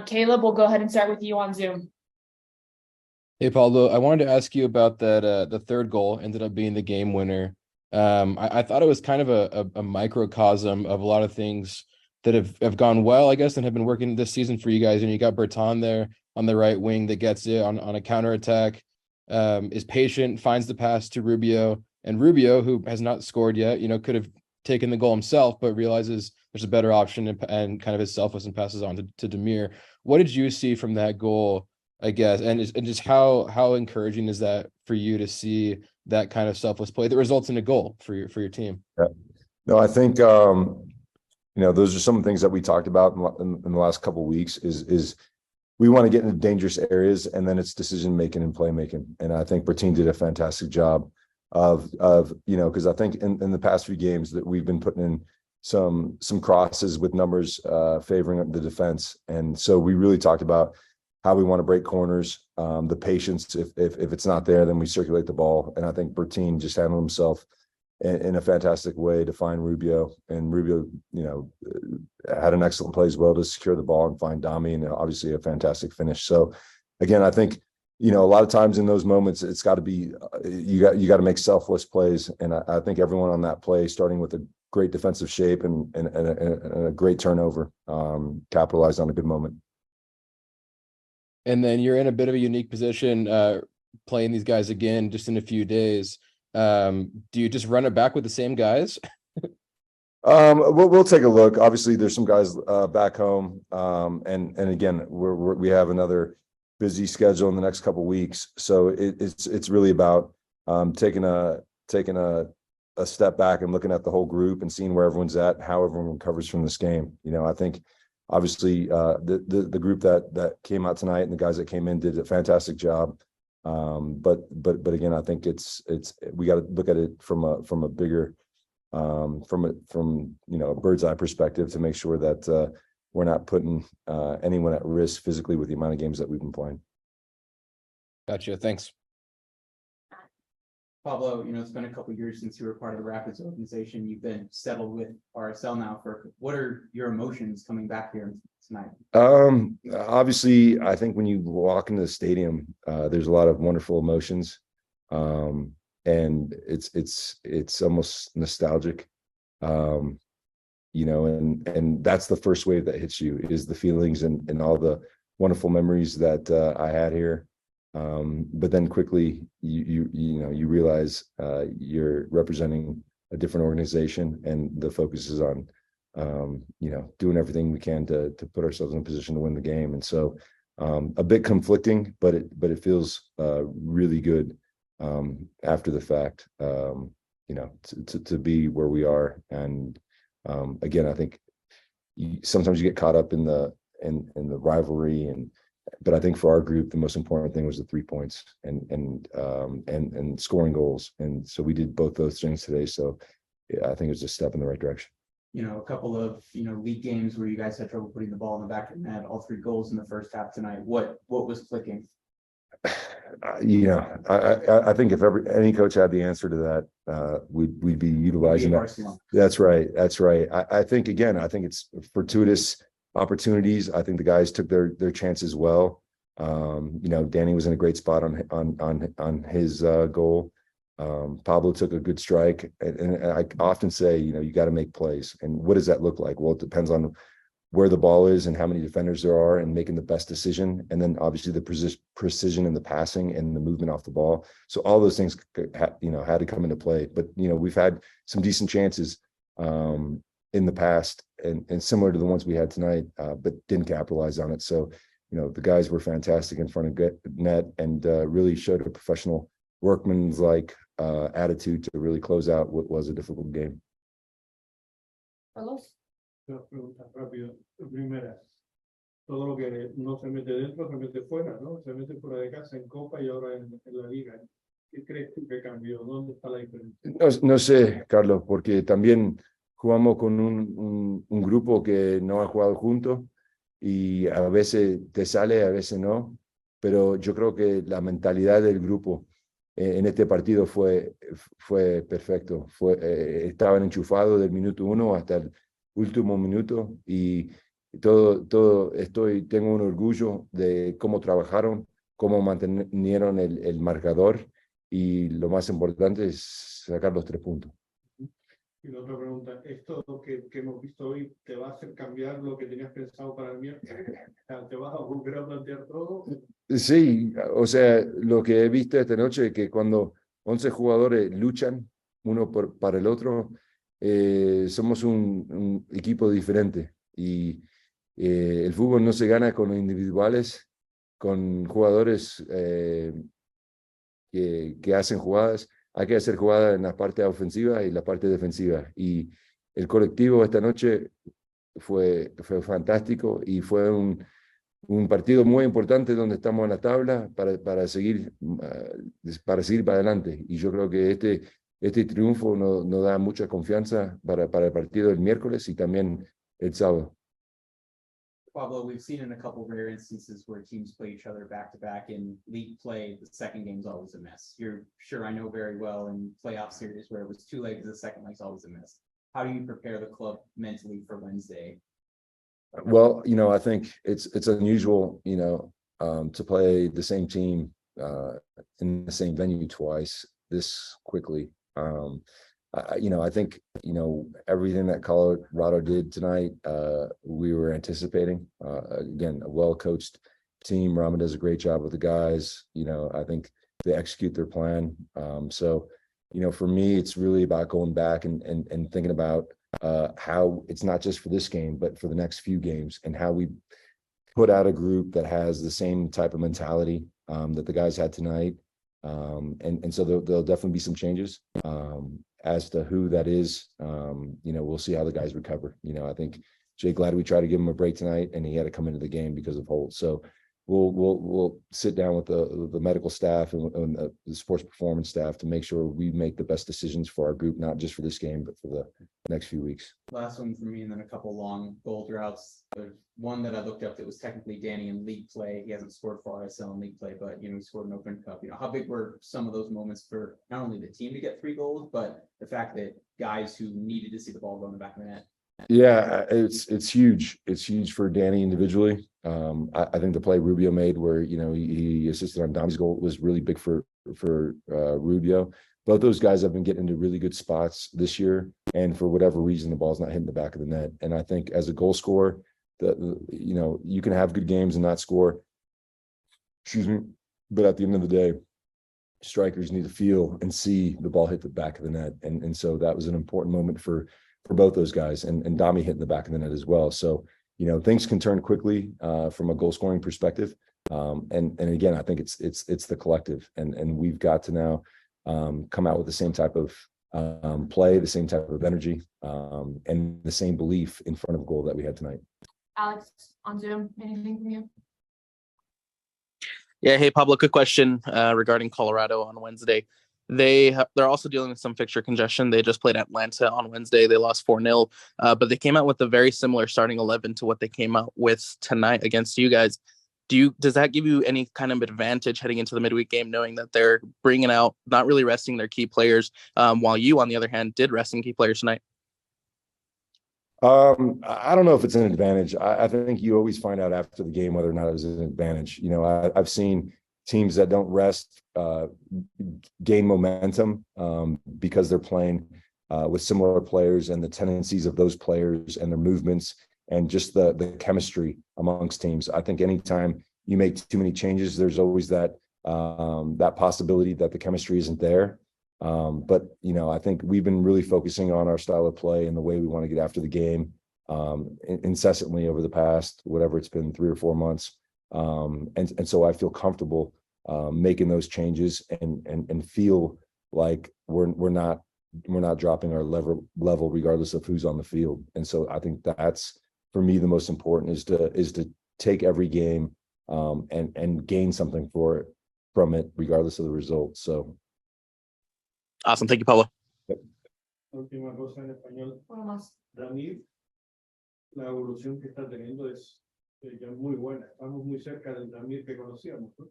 Caleb, we'll go ahead and start with you on Zoom. Hey, Pablo, I wanted to ask you about that. The third goal ended up being the game winner. I thought it was kind of a microcosm of a lot of things that have gone well, I guess, and have been working this season for you guys. And you got Bertan there on the right wing that gets it on a counterattack, is patient, finds the pass to Rubio. And Rubio, who has not scored yet, could have taken the goal himself, but realizes there's a better option and kind of is selfless and passes on to Demir. What did you see from that goal, I guess, and just how encouraging is that for you to see that kind of selfless play that results in a goal for your team? Yeah. No, I think those are some of the things that we talked about in the last couple of weeks. Is we want to get into dangerous areas, and then it's decision making and playmaking. And I think Bertin did a fantastic job of because I think in the past few games that we've been putting in some crosses with numbers favoring the defense, and so we really talked about how we want to break corners, the patience. If it's not there, then we circulate the ball. And I think Bertin just handled himself in a fantastic way to find Rubio. And Rubio, had an excellent play as well to secure the ball and find Dami, and obviously a fantastic finish. So again, I think, a lot of times in those moments, it's got to be, you got to make selfless plays. And I think everyone on that play, starting with a great defensive shape and a great turnover, capitalized on a good moment. And then you're in a bit of a unique position, playing these guys again just in a few days. Do you just run it back with the same guys? We'll take a look. Obviously, there's some guys back home, and again, we have another busy schedule in the next couple of weeks. So it's really about taking a step back and looking at the whole group and seeing where everyone's at, how everyone recovers from this game. I think obviously the group that came out tonight and the guys that came in did a fantastic job. But again, I think we got to look at it from a bigger from a bird's eye perspective to make sure that we're not putting anyone at risk physically with the amount of games that we've been playing. Gotcha. Thanks. Pablo, it's been a couple of years since you were part of the Rapids organization. You've been settled with RSL now. What are your emotions coming back here tonight? Obviously, I think when you walk into the stadium, there's a lot of wonderful emotions, and it's almost nostalgic, and that's the first wave that hits you, is the feelings and all the wonderful memories that I had here. But then quickly you realize you're representing a different organization, and the focus is on doing everything we can to put ourselves in a position to win the game. And so a bit conflicting, but it feels really good after the fact, to be where we are. And again, I think sometimes you get caught up in the rivalry, but I think for our group, the most important thing was the 3 points and scoring goals. And so we did both those things today. So yeah, I think it was a step in the right direction. A couple of, league games where you guys had trouble putting the ball in the back of the net, all 3 goals in the first half tonight. What was clicking? I think if any coach had the answer to that, we'd be utilizing that. That's right. I think it's fortuitous opportunities. I think the guys took their chances well. Danny was in a great spot on his goal. Pablo took a good strike, and I often say, you got to make plays. And what does that look like? Well, it depends on where the ball is and how many defenders there are, and making the best decision. And then obviously the precision in the passing and the movement off the ball. So all those things had to come into play. But we've had some decent chances in the past, and similar to the ones we had tonight, but didn't capitalize on it. So the guys were fantastic in front of net, and really showed a professional workman's-like attitude to really close out what was a difficult game. Carlos? Dos preguntas rápido. Primera, todo lo que no se mete dentro se mete fuera, ¿no? Se mete fuera de casa en Copa y ahora en la Liga. ¿Qué crees tú que cambió? ¿Dónde está la diferencia? No sé, Carlos, porque también jugamos con un grupo que no ha jugado juntos, y a veces te sale, a veces no, pero yo creo que la mentalidad del grupo en este partido fue perfecto. Estaban enchufados del minuto 1 hasta el último minuto, y tengo un orgullo de cómo trabajaron, cómo mantenieron el marcador y lo más importante es sacar los 3 puntos. Y la otra pregunta, ¿esto que hemos visto hoy te va a hacer cambiar lo que tenías pensado para el miércoles? O sea, ¿te vas a volver a plantear todo? Sí, o sea, lo que he visto esta noche es que cuando 11 jugadores luchan uno para el otro, somos un equipo diferente y el fútbol no se gana con individuales, con jugadores que hacen jugadas. Hay que hacer jugadas en la parte ofensiva y la parte defensiva. Y el colectivo esta noche fue fantástico y fue un partido muy importante donde estamos en la tabla para seguir para adelante. Y yo creo que este triunfo nos da mucha confianza para el partido del miércoles y también el sábado. Pablo, we've seen in a couple rare instances where teams play each other back to back in league play, the second game's always a miss. You're sure I know very well in playoff series where it was 2 legs, the second leg's always a miss. How do you prepare the club mentally for Wednesday? Well, I think it's unusual, to play the same team in the same venue twice this quickly. I think, everything that Colorado did tonight, we were anticipating. Again, a well-coached team. Rama does a great job with the guys. I think they execute their plan. So, for me, it's really about going back and thinking about how it's not just for this game, but for the next few games and how we put out a group that has the same type of mentality that the guys had tonight. And so there'll definitely be some changes as to who that is. We'll see how the guys recover. I think Jay Gladwey tried to give him a break tonight and he had to come into the game because of Holt. So we'll sit down with the medical staff and the sports performance staff to make sure we make the best decisions for our group, not just for this game, but for the next few weeks. Last one for me, and then a couple long goal droughts. There's one that I looked up that was technically Danny in league play. He hasn't scored for RSL in league play, but he scored an Open Cup. How big were some of those moments for not only the team to get 3 goals, but the fact that guys who needed to see the ball go in the back of the net? Yeah, it's huge. It's huge for Danny individually. I think the play Rubio made where, he assisted on Dom's goal was really big for Rubio. Both those guys have been getting into really good spots this year. And for whatever reason, the ball's not hitting the back of the net. And I think as a goal scorer, you can have good games and not score. Excuse me. But at the end of the day, strikers need to feel and see the ball hit the back of the net. And so that was an important moment for both those guys and Dami hitting the back of the net as well. So, things can turn quickly from a goal scoring perspective. And again, I think it's the collective and we've got to now come out with the same type of play, the same type of energy, and the same belief in front of goal that we had tonight. Alex, on Zoom, anything from you? Yeah, hey Pablo, quick question regarding Colorado on Wednesday. They're also dealing with some fixture congestion. They just played Atlanta on Wednesday. They lost 4-0, but they came out with a very similar starting 11 to what they came out with tonight against you guys. Does that give you any kind of advantage heading into the midweek game, knowing that they're bringing out, not really resting their key players, while you, on the other hand, did rest some key players tonight? I don't know if it's an advantage. I think you always find out after the game whether or not it was an advantage. I've seen teams that don't rest gain momentum because they're playing with similar players and the tendencies of those players and their movements and just the chemistry amongst teams. I think anytime you make too many changes, there's always that possibility that the chemistry isn't there. But I think we've been really focusing on our style of play and the way we want to get after the game incessantly over the past, whatever it's been, 3 or 4 months. And so I feel comfortable making those changes and feel like we're not dropping our level regardless of who's on the field. And so I think that's for me the most important is to take every game and gain something from it regardless of the result. So awesome, thank you, Pablo. Última cosa en español. Uno más. Dani, la evolución que está teniendo es ya muy buena. Estamos muy cerca del Dani que conocíamos, ¿no?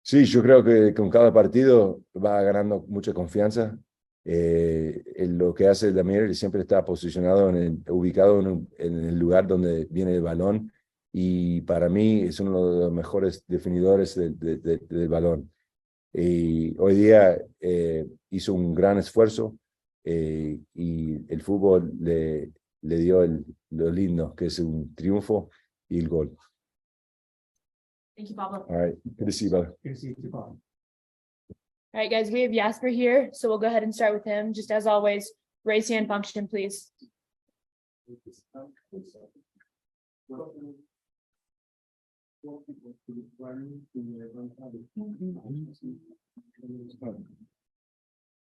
Sí, yo creo que con cada partido va ganando mucha confianza. Lo que hace Damier siempre está posicionado, ubicado en el lugar donde viene el balón, y para mí es uno de los mejores definidores del balón. Y hoy día hizo un gran esfuerzo, y el fútbol le dio lo lindo, que es un triunfo y el gol. Thank you, Pablo. All right, good to see you, brother. All right, guys, we have Jasper here, so we'll go ahead and start with him. Just as always, raise hand function, please.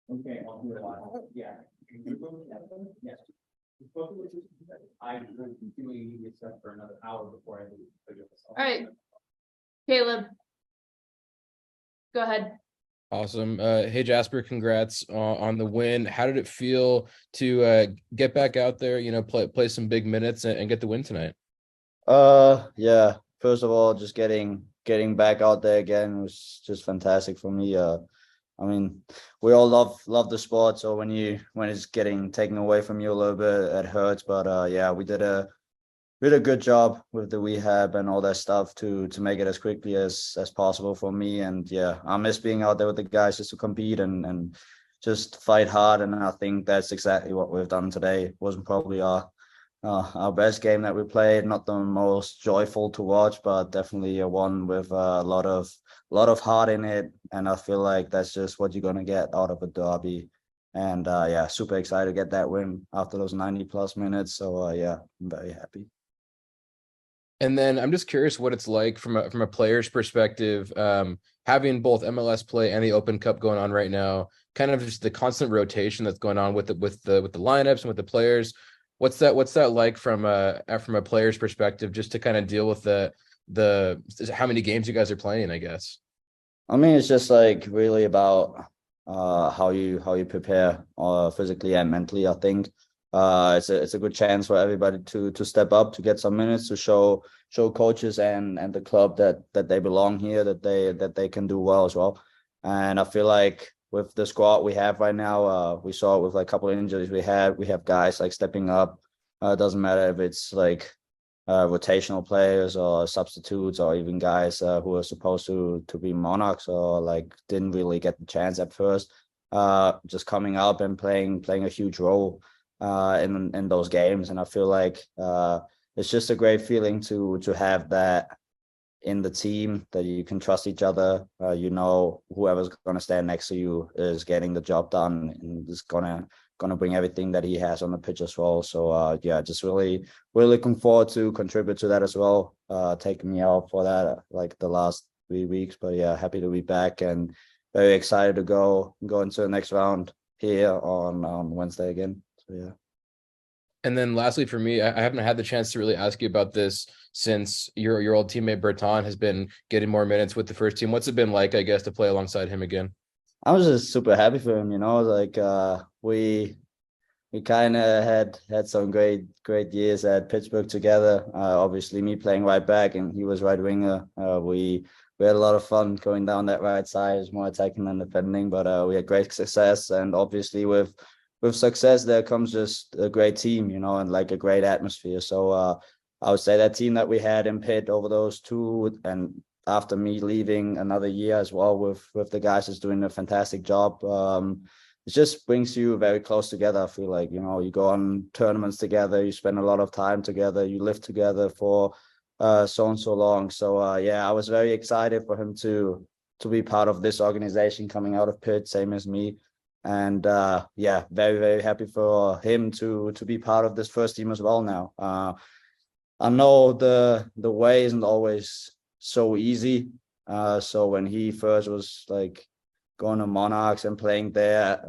Okay, I'll do it live. Yeah. Yes. I'm doing immediate stuff for another hour before I leave. All right, Caleb, go ahead. Awesome. Hey Jasper, congrats on the win. How did it feel to get back out there, play some big minutes and get the win tonight? Yeah. First of all, just getting back out there again was just fantastic for me. I mean, we all love the sport, so when it's getting taken away from you a little bit, it hurts. But yeah, we did a good job with the rehab and all that stuff to make it as quickly as possible for me. And yeah, I miss being out there with the guys just to compete and just fight hard. And I think that's exactly what we've done today. It wasn't probably our best game that we played, not the most joyful to watch, but definitely a one with a lot of heart in it. And I feel like that's just what you're gonna get out of a derby. And yeah, super excited to get that win after those 90+ minutes. So yeah, I'm very happy. And then I'm just curious what it's like from a player's perspective, having both MLS play and the Open Cup going on right now, kind of just the constant rotation that's going on with the lineups and with the players. What's that like from a player's perspective, just to kind of deal with the how many games you guys are playing, I guess? I mean, it's just like really about how you prepare physically and mentally. I think it's a good chance for everybody to step up, to get some minutes, to show coaches and the club that they belong here, that they can do well as well. And I feel like with the squad we have right now, we saw it with like a couple of injuries we have guys like stepping up. It doesn't matter if it's like rotational players or substitutes, or even guys who are supposed to be Monarchs or like didn't really get the chance at first, just coming up and playing a huge role in those games. And I feel like it's just a great feeling to have that in the team, that you can trust each other. Whoever's going to stand next to you is getting the job done and is gonna bring everything that he has on the pitch as well. So yeah, just really looking forward to contribute to that as well. Taking me out for that like the last 3 weeks, but yeah, happy to be back and very excited to go into the next round here on Wednesday again. So yeah. And then lastly for me, I haven't had the chance to really ask you about this since your old teammate Berton has been getting more minutes with the first team. What's it been like, I guess, to play alongside him again? I was just super happy for him, like we kind of had some great years at Pittsburgh together. Obviously me playing right back and he was right winger. We had a lot of fun going down that right side. It's more attacking than defending, but we had great success. And obviously with success there comes just a great team, and like a great atmosphere. So I would say that team that we had in Pitt over those two, and after me leaving, another year as well with the guys, is doing a fantastic job. It just brings you very close together. I feel like, you go on tournaments together, you spend a lot of time together, you live together for so and so long. So yeah, I was very excited for him to be part of this organization coming out of Pitt, same as me. And yeah, very, very happy for him to be part of this first team as well now. I know the way isn't always so easy. So when he first was like going to Monarchs and playing there,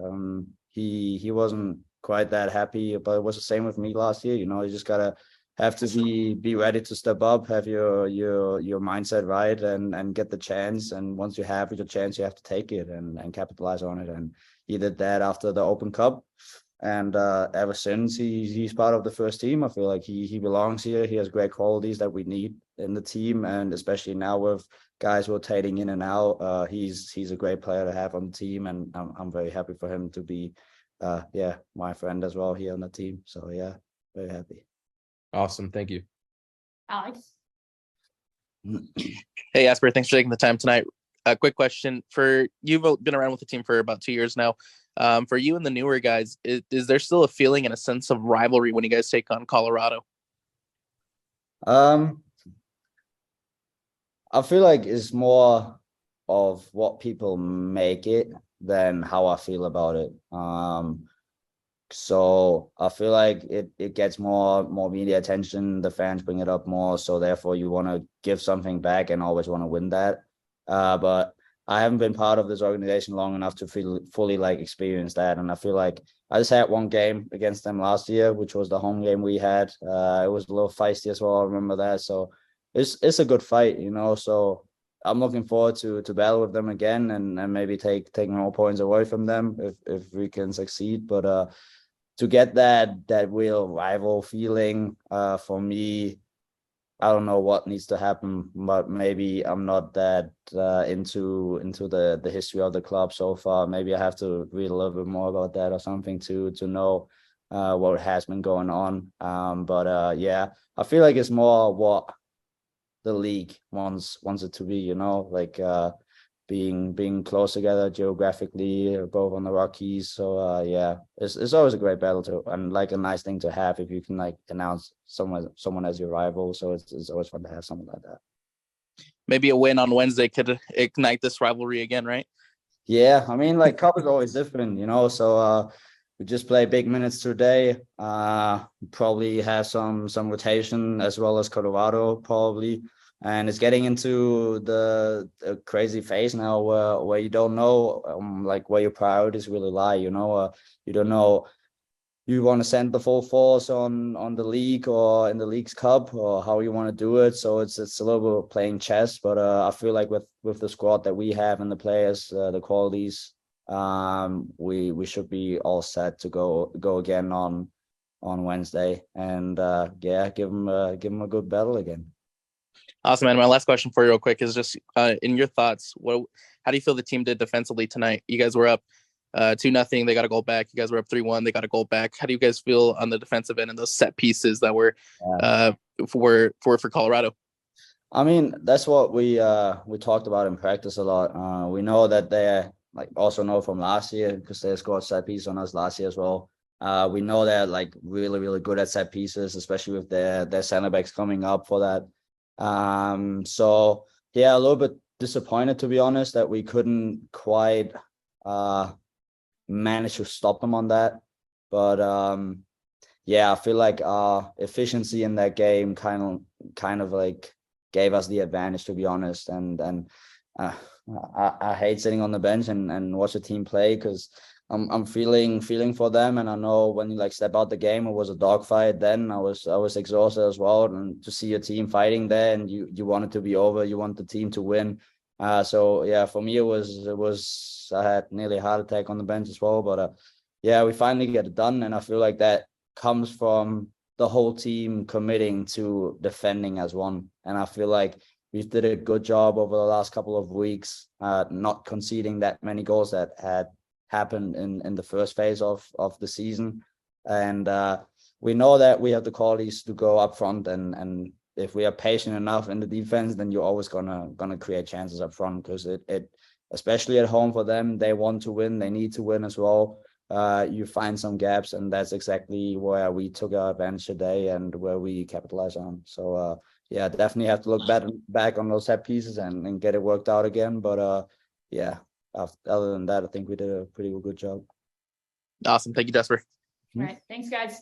he wasn't quite that happy, but it was the same with me last year. You just gotta have to be ready to step up, have your mindset right, and get the chance. And once you have your chance, you have to take it and capitalize on it. And he did that after the Open Cup. And ever since he's part of the first team, I feel like he belongs here. He has great qualities that we need in the team, and especially now with guys rotating in and out, he's a great player to have on the team, and I'm very happy for him to be my friend as well here on the team. So yeah, very happy. Awesome. Thank you. Alex. Hey, Jasper, thanks for taking the time tonight. A quick question for you've been around with the team for about 2 years now. For you and the newer guys, is there still a feeling and a sense of rivalry when you guys take on Colorado? I feel like it's more of what people make it than how I feel about it. So I feel like it gets more media attention. The fans bring it up more, so therefore you want to give something back and always want to win that. But I haven't been part of this organization long enough to fully like experience that, and I feel like I just had one game against them last year, which was the home game we had. It was a little feisty as well. I remember that. So it's a good fight, you know. So I'm looking forward to battle with them again, and maybe take more points away from them if we can succeed. But to get that real rival feeling, for me, I don't know what needs to happen, but maybe I'm not that into the history of the club so far. Maybe I have to read a little bit more about that or something to know what has been going on. But yeah, I feel like it's more what the league wants it to be, you know, like being close together geographically, both on the Rockies. So yeah, it's always a great battle to, and like a nice thing to have if you can like announce someone as your rival. So it's always fun to have something like that. Maybe a win on Wednesday could ignite this rivalry again, right? Yeah, I mean, like cup is always different, you know. So we just play big minutes today. Probably have some rotation as well as Colorado probably. And it's getting into the crazy phase now where you don't know like where your priorities really lie, you know. You don't know you want to send the full force on the league or in the league's cup, or how you want to do it. So it's a little bit playing chess, but I feel like with the squad that we have and the players, the qualities, we should be all set to go again on Wednesday, and yeah, give them a good battle again. Awesome, man. My last question for you real quick is just in your thoughts, how do you feel the team did defensively tonight? You guys were up 2-0, they got a goal back. You guys were up 3-1, they got a goal back. How do you guys feel on the defensive end and those set pieces that were for Colorado? I mean, that's what we talked about in practice a lot. We know that they're like also know from last year, because they scored set piece on us last year as well. We know they're like really, really good at set pieces, especially with their center backs coming up for that. So yeah, a little bit disappointed, to be honest, that we couldn't quite manage to stop them on that. But yeah, I feel like our efficiency in that game kind of like gave us the advantage, to be honest. And I hate sitting on the bench and watch the team play, because I'm feeling for them, and I know when you like step out the game, it was a dogfight. Then I was exhausted as well, and to see your team fighting there, and you want it to be over, you want the team to win. So yeah, for me it was I had nearly a heart attack on the bench as well. But yeah, we finally get it done, and I feel like that comes from the whole team committing to defending as one. And I feel like we did a good job over the last couple of weeks, not conceding that many goals that had happened in the first phase of the season. And we know that we have the qualities to go up front, and if we are patient enough in the defense, then you're always gonna create chances up front, because it especially at home for them, they want to win, they need to win as well. You find some gaps, and that's exactly where we took our advantage today and where we capitalize on. So yeah, definitely have to look back on those set pieces and get it worked out again. But yeah, other than that, I think we did a pretty good job. Awesome. Thank you, Jasper. All right. Thanks, guys.